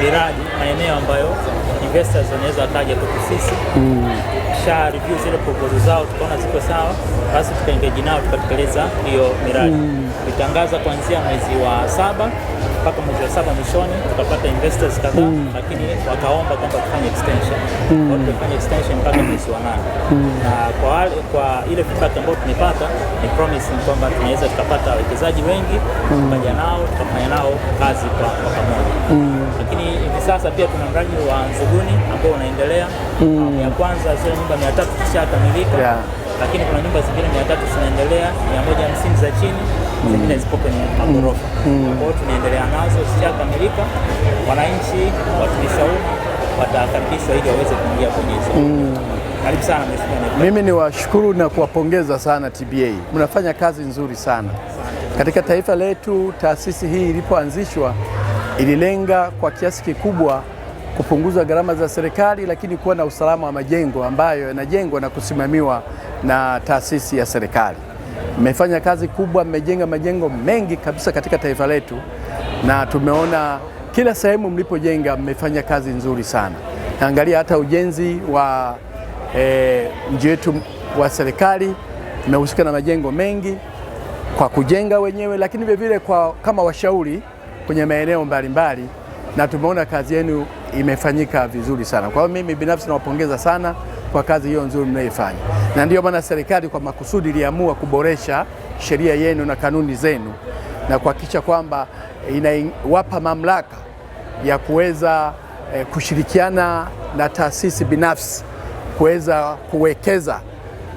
miradi maeneo ambayo investors wanaweza wakaja kwa sisi. Kisha review zile proposal zao, tukaona ziko sawa, basi tukaengage nao tukatekeleza hiyo miradi. Tulitangaza kuanzia mwezi wa 7 mpaka mwezi wa 7 mwishoni, tukapata investors kadhaa, lakini wakaomba kwamba tufanye extension. Kwa hiyo tufanye extension mpaka mwezi wa 8. Na kwa ile feedback ambayo tumepata ni promising kwamba tunaweza tukapata wawekezaji wengi, tukaja nao tukafanya nao kazi kwa pamoja. Lakini hivi sasa pia tuna mradi wa Nzuguni ambao unaendelea. Ya kwanza zile nyumba 300 zishakamilika, lakini kuna nyumba zingine 300 zinaendelea, 150 za chini, zingine zipo kwenye magorofa. Kwa hiyo tunaendelea nazo, zishakamilika. Wananchi, watumishi wa umma watakaribishwa ili waweze kuingia kwenye hizo. Karibu sana mheshimiwa. Mimi ni washukuru na kuwapongeza sana TBA. Mnafanya kazi nzuri sana. Katika taifa letu, taasisi hii ilipoanzishwa ililenga kwa kiasi kikubwa kupunguza gharama za serikali, lakini kuwa na usalama wa majengo ambayo yanajengwa na kusimamiwa na taasisi ya serikali. Mmefanya kazi kubwa, mmejenga majengo mengi kabisa katika taifa letu, na tumeona kila sehemu mlipojenga mmefanya kazi nzuri sana. Naangalia hata ujenzi wa mji wetu wa serikali, mmehusika na majengo mengi kwa kujenga wenyewe, lakini vile vile kama washauri kwenye maeneo mbalimbali, na tumeona kazi yenu imefanyika vizuri sana. Kwa hiyo mimi binafsi nawapongeza sana kwa kazi hiyo nzuri mnayoifanya, na ndio maana serikali kwa makusudi iliamua kuboresha sheria yenu na kanuni zenu na kuhakikisha kwamba inawapa mamlaka ya kuweza kushirikiana na taasisi binafsi kuweza kuwekeza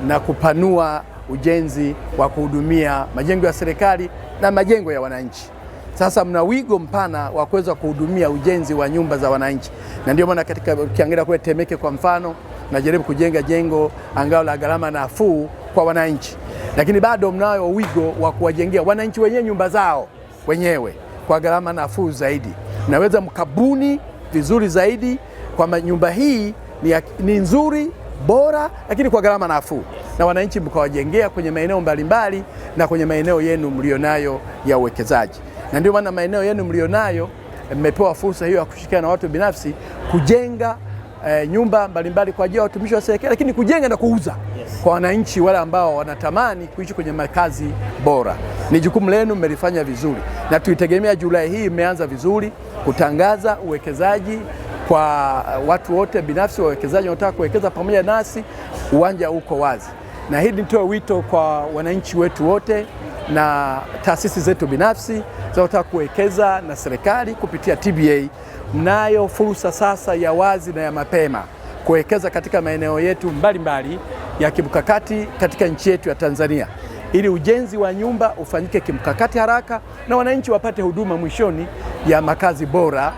na kupanua ujenzi wa kuhudumia majengo ya serikali na majengo ya wananchi. Sasa mna wigo mpana wa kuweza kuhudumia ujenzi wa nyumba za wananchi, na ndio maana katika ukiangalia kule Temeke kwa mfano, najaribu kujenga jengo angao la gharama nafuu kwa wananchi, lakini bado mnayo wigo wa kuwajengea wananchi wenyewe nyumba zao wenyewe kwa gharama nafuu zaidi. Naweza mkabuni vizuri zaidi kwamba nyumba hii ni nzuri, bora, lakini kwa gharama nafuu, na wananchi mkawajengea kwenye maeneo mbalimbali na kwenye maeneo yenu mlionayo ya uwekezaji. Na ndio maana maeneo yenu mlionayo mmepewa fursa hiyo ya kushirikiana na watu binafsi kujenga nyumba mbalimbali kwa ajili ya watumishi wa serikali, lakini kujenga na kuuza kwa wananchi wale ambao wanatamani kuishi kwenye makazi bora. Ni jukumu lenu, mmelifanya vizuri, na tuitegemea Julai hii imeanza vizuri kutangaza uwekezaji kwa watu wote binafsi, wawekezaji wanataka kuwekeza pamoja nasi. Uwanja uko wazi, na hili nitoe wito kwa wananchi wetu wote na taasisi zetu binafsi zinazotaka kuwekeza na serikali kupitia TBA. Mnayo fursa sasa ya wazi na ya mapema kuwekeza katika maeneo yetu mbalimbali ya kimkakati katika nchi yetu ya Tanzania, ili ujenzi wa nyumba ufanyike kimkakati haraka na wananchi wapate huduma mwishoni ya makazi bora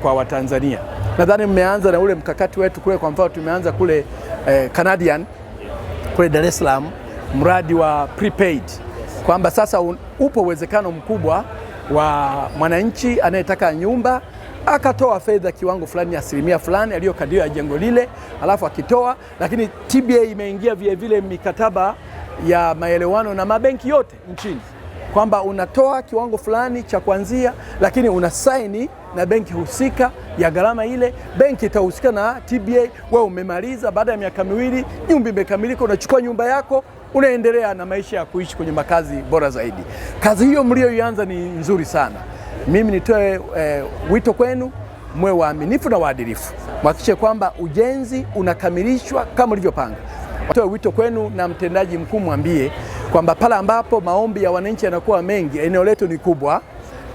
kwa Watanzania. Nadhani mmeanza na ule mkakati wetu kule, kwa mfano tumeanza kule Canadian kule Dar es Salaam, mradi wa prepaid, kwamba sasa upo uwezekano mkubwa wa mwananchi anayetaka nyumba akatoa fedha kiwango fulani, asilimia fulani aliyokadiria jengo lile, alafu akitoa. Lakini TBA imeingia vile vile mikataba ya maelewano na mabenki yote nchini kwamba unatoa kiwango fulani cha kuanzia, lakini unasaini na benki husika ya gharama ile. Benki itahusika na TBA. Wewe umemaliza, baada ya miaka 2 nyumba imekamilika, unachukua nyumba yako, unaendelea na maisha ya kuishi kwenye makazi bora zaidi. Kazi hiyo mlioianza ni nzuri sana. Mimi nitoe wito kwenu, mwe waaminifu na waadilifu, mhakikishe kwamba ujenzi unakamilishwa kama ulivyopanga. Nitoe wito kwenu na mtendaji mkuu, mwambie kwamba pale ambapo maombi ya wananchi yanakuwa mengi, eneo letu ni kubwa,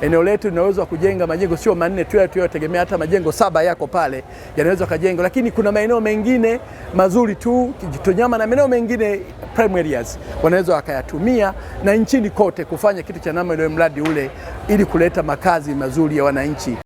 eneo letu linaweza kujenga majengo sio 4 tu tunayotegemea, hata majengo 7 yako pale yanaweza kujenga, lakini kuna maeneo mengine mazuri tu Kijitonyama na maeneo mengine prime areas wanaweza wakayatumia na nchini kote kufanya kitu cha namna ile mradi ule, ili kuleta makazi mazuri ya wananchi.